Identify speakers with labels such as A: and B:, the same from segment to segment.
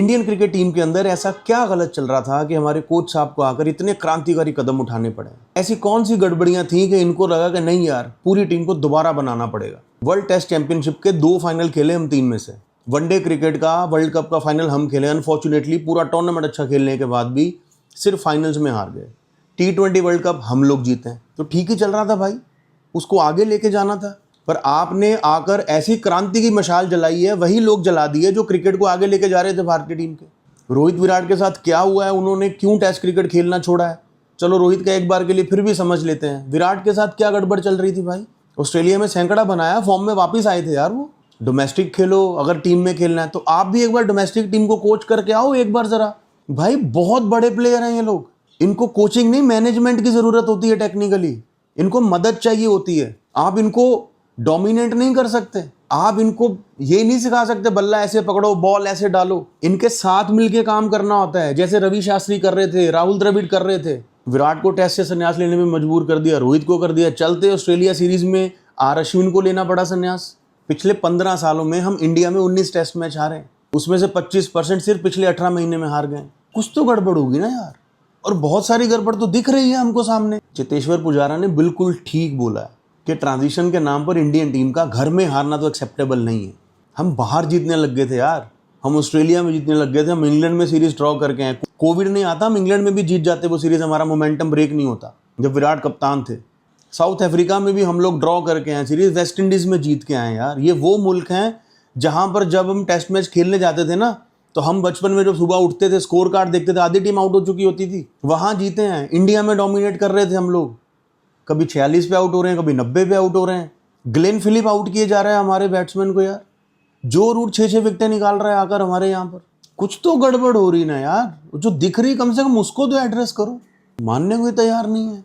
A: Indian cricket team के अंदर ऐसा क्या गलत चल रहा था कि हमारे कोच साहब को आकर इतने क्रांतिकारी कदम उठाने पड़े? ऐसी कौन सी गड़बड़ियां थी कि इनको लगा कि नहीं यार, पूरी टीम को दोबारा बनाना पड़ेगा। वर्ल्ड टेस्ट चैंपियनशिप के 2 फाइनल खेले हम 3 में से। वनडे क्रिकेट का वर्ल्ड कप का फाइनल हम खेले, अनफॉर्चुनेटली पूरा टूर्नामेंट अच्छा खेलने के बाद भी सिर्फ फाइनल्स में हार गए। T20 वर्ल्ड कप हम लोग जीते हैं, तो ठीक ही चल रहा था भाई, उसको आगे लेके जाना था। पर आपने आकर ऐसी क्रांति की मशाल जलाई है, वही लोग जला दिए जो क्रिकेट को आगे लेके जा रहे थे भारतीय टीम के। रोहित विराट के साथ क्या हुआ है, उन्होंने क्यों टेस्ट क्रिकेट खेलना छोड़ा है? चलो रोहित का एक बार के लिए फिर भी समझ लेते हैं, विराट के साथ क्या गड़बड़ चल रही थी भाई? ऑस्ट्रेलिया में सैकड़ा बनाया, फॉर्म में वापस आए थे यार वो। डोमेस्टिक खेलो, अगर टीम में खेलना है तो आप भी एक बार डोमेस्टिक टीम को कोच करके आओ एक बार जरा। भाई बहुत बड़े प्लेयर हैं ये लोग, इनको कोचिंग नहीं मैनेजमेंट की जरूरत होती है। टेक्निकली इनको मदद चाहिए होती है। आप इनको डोमिनेट नहीं कर सकते, आप इनको ये नहीं सिखा सकते बल्ला ऐसे पकड़ो, बॉल ऐसे डालो। इनके साथ मिलके काम करना होता है, जैसे रवि शास्त्री कर रहे थे, राहुल द्रविड़ कर रहे थे। विराट को टेस्ट से संन्यास लेने में मजबूर कर दिया, रोहित को कर दिया। चलते ऑस्ट्रेलिया सीरीज में आर अश्विन को लेना पड़ा संन्यास। पिछले 15 सालों में हम इंडिया में 19 टेस्ट मैच हारे, उसमें से 25% सिर्फ पिछले 18 महीने में हार गए। कुछ तो गड़बड़ होगी ना यार, और बहुत सारी गड़बड़ तो दिख रही है हमको सामने। चेतेश्वर पुजारा ने बिल्कुल ठीक बोला कि ट्रांजिशन के नाम पर इंडियन टीम का घर में हारना तो एक्सेप्टेबल नहीं है। हम बाहर जीतने लग गए थे यार, हम ऑस्ट्रेलिया में जीतने लग गए थे, हम इंग्लैंड में सीरीज ड्रॉ करके आए। कोविड नहीं आता, हम इंग्लैंड में भी जीत जाते वो सीरीज, हमारा मोमेंटम ब्रेक नहीं होता जब विराट कप्तान थे। साउथ अफ्रीका में भी हम लोग ड्रॉ करके आए सीरीज, वेस्ट इंडीज में जीत के आए यार। ये वो मुल्क हैं जहां पर जब हम टेस्ट मैच खेलने जाते थे ना, तो हम बचपन में जब सुबह उठते थे, स्कोर कार्ड देखते थे, आधी टीम आउट हो चुकी होती थी, वहां जीते हैं। इंडिया में डोमिनेट कर रहे थे हम लोग, कभी 46 पे आउट हो रहे हैं, कभी 90 पे आउट हो रहे हैं। ग्लेन फिलिप आउट किए जा रहे हैं हमारे बैट्समैन को यार, जो रूट 6-6 विकेटें निकाल रहा है आकर हमारे यहाँ पर। कुछ तो गड़बड़ हो रही ना यार, जो दिख रही कम से कम उसको तो एड्रेस करो। मानने को तैयार नहीं है।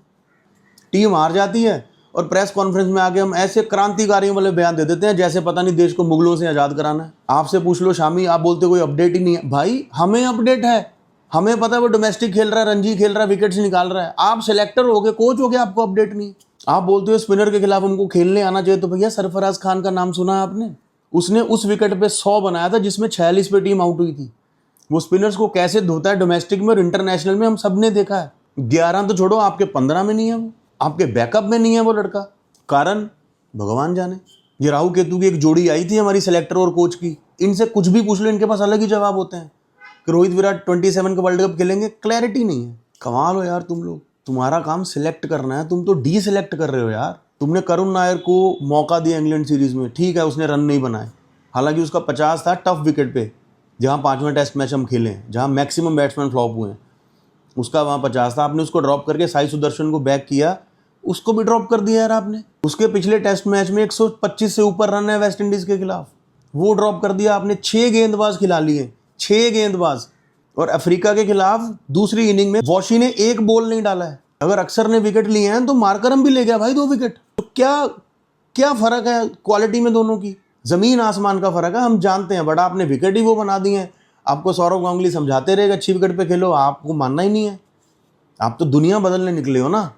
A: टीम हार जाती है और प्रेस कॉन्फ्रेंस में आके हम ऐसे क्रांतिकारियों वाले बयान दे देते हैं जैसे पता नहीं देश को मुगलों से आज़ाद कराना है। आपसे पूछ लो शामी, आप बोलते कोई अपडेट ही नहीं है। भाई हमें अपडेट है, हमें पता है वो डोमेस्टिक खेल रहा है, रणजी खेल रहा है, विकेट्स निकाल रहा है। आप सिलेक्टर हो गए, कोच हो गए, आपको अपडेट नहीं। आप बोलते हो स्पिनर के खिलाफ उनको खेलने आना चाहिए, तो भैया सरफराज खान का नाम सुना है आपने? उसने उस विकेट पे 100 बनाया था जिसमें 46 पे टीम आउट हुई थी। वो स्पिनर्स को कैसे धोता है डोमेस्टिक में और इंटरनेशनल में हम सब ने देखा है। 11 तो छोड़ो, आपके 15 में नहीं है वो, आपके बैकअप में नहीं है वो लड़का। कारण भगवान जाने। ये राहु केतु की एक जोड़ी आई थी हमारी सेलेक्टर और कोच की, इनसे कुछ भी पूछ लो इनके पास अलग ही जवाब होते हैं कि रोहित विराट 27 का वर्ल्ड कप खेलेंगे। क्लैरिटी नहीं है। कमाल हो यार तुम लोग, तुम्हारा काम सिलेक्ट करना है, तुम तो डी सिलेक्ट कर रहे हो यार। तुमने करुण नायर को मौका दिया इंग्लैंड सीरीज में, ठीक है उसने रन नहीं बनाए, हालांकि उसका 50 था टफ विकेट पे, जहाँ 5वां टेस्ट मैच हम खेले, जहाँ मैक्सिमम बैट्समैन फ्लॉप हुए हैं, उसका वहाँ 50 था। आपने उसको ड्रॉप करके साई सुदर्शन को बैक किया, उसको भी ड्रॉप कर दिया यार आपने। उसके पिछले टेस्ट मैच में 125 से ऊपर रन है वेस्ट इंडीज के खिलाफ, वो ड्रॉप कर दिया आपने। 6 गेंदबाज खिला लिए, 6 गेंदबाज। और अफ्रीका के खिलाफ दूसरी इनिंग में वॉशी ने एक बॉल नहीं डाला है। अगर अक्सर ने विकेट लिए हैं तो मार्करम भी ले गया भाई 2 विकेट। तो क्या फर्क है क्वालिटी में दोनों की? जमीन आसमान का फर्क है, हम जानते हैं, बट आपने विकेट ही वो बना दिए हैं। आपको सौरव गांगुली समझाते रहेगा अच्छी विकेट पे खेलो, आपको मानना ही नहीं है। आप तो दुनिया बदलने निकले हो ना,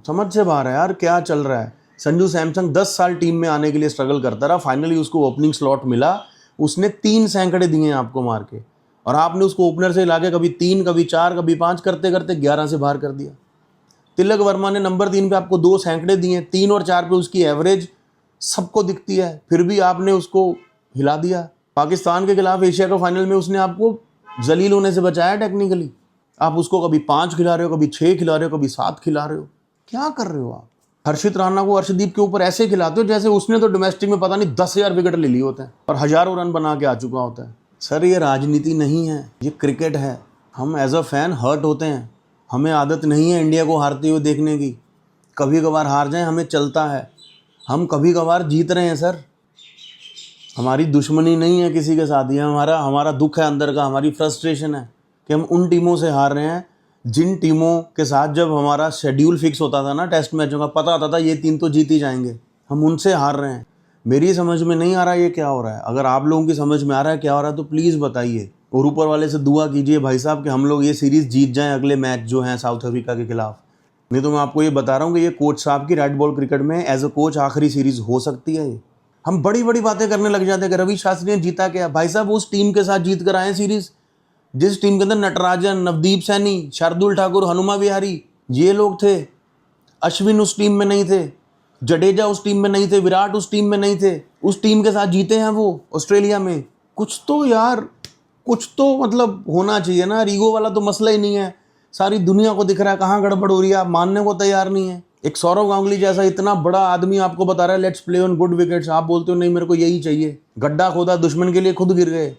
A: समझ से बाहर है यार क्या चल रहा है। संजू सैमसन 10 साल टीम में आने के लिए स्ट्रगल करता रहा, फाइनली उसको ओपनिंग स्लॉट मिला, उसने 3 सैकड़े दिए हैं आपको मार के, और आपने उसको ओपनर से लाके कभी 3, कभी 4, कभी 5 करते करते 11 से बाहर कर दिया। तिलक वर्मा ने नंबर 3 पे आपको 2 सैकड़े दिए, 3 और 4 पे उसकी एवरेज सबको दिखती है, फिर भी आपने उसको हिला दिया। पाकिस्तान के खिलाफ एशिया का फाइनल में उसने आपको जलील होने से बचाया टेक्निकली। आप उसको कभी 5 खिला रहे हो, कभी 6 खिला रहे हो, कभी 7 खिला रहे हो। क्या कर रहे हो आप? हर्षित राणा को अर्शदीप के ऊपर ऐसे खिलाते हो जैसे उसने तो डोमेस्टिक में पता नहीं 10,000 विकेट ले लिए होते हैं और हजारों रन बना के आ चुका होता है। सर ये राजनीति नहीं है, ये क्रिकेट है। हम एज अ फैन हर्ट होते हैं, हमें आदत नहीं है इंडिया को हारते हुए देखने की। कभी कभार हार जाए हमें चलता है, हम कभी कभार जीत रहे हैं सर। हमारी दुश्मनी नहीं है किसी के साथ, ये हमारा दुख है अंदर का, हमारी फ्रस्ट्रेशन है कि हम उन टीमों से हार रहे हैं जिन टीमों के साथ जब हमारा शेड्यूल फिक्स होता था ना टेस्ट मैचों का, पता होता था ये 3 तो जीत ही जाएंगे, हम उनसे हार रहे हैं। मेरी समझ में नहीं आ रहा ये क्या हो रहा है। अगर आप लोगों की समझ में आ रहा है क्या हो रहा है तो प्लीज़ बताइए, और ऊपर वाले से दुआ कीजिए भाई साहब कि हम लोग ये सीरीज़ जीत जाएं अगले मैच जो हैं साउथ अफ्रीका के खिलाफ। नहीं तो मैं आपको ये बता रहा हूँ कि ये कोच साहब की रेड बॉल क्रिकेट में एज अ कोच आखिरी सीरीज़ हो सकती है। हम बड़ी बड़ी बातें करने लग जाते हैं कि रवि शास्त्री ने जीता क्या। भाई साहब उस टीम के साथ जीत कर आए सीरीज़ जिस टीम के अंदर नटराजन, नवदीप सैनी, शार्दुल ठाकुर, हनुमा विहारी, ये लोग थे। अश्विन उस टीम में नहीं थे, जडेजा उस टीम में नहीं थे, विराट उस टीम में नहीं थे। उस टीम के साथ जीते हैं वो ऑस्ट्रेलिया में। कुछ तो यार, कुछ तो मतलब होना चाहिए ना। ईगो वाला तो मसला ही नहीं है, सारी दुनिया को दिख रहा है कहाँ गड़बड़ हो रही है, आप मानने को तैयार नहीं है। एक सौरव गांगुली जैसा इतना बड़ा आदमी आपको बता रहा है let's play on good wickets, आप बोलते हो नहीं मेरे को यही चाहिए। गड्ढा खोदा दुश्मन के लिए, खुद गिर गए।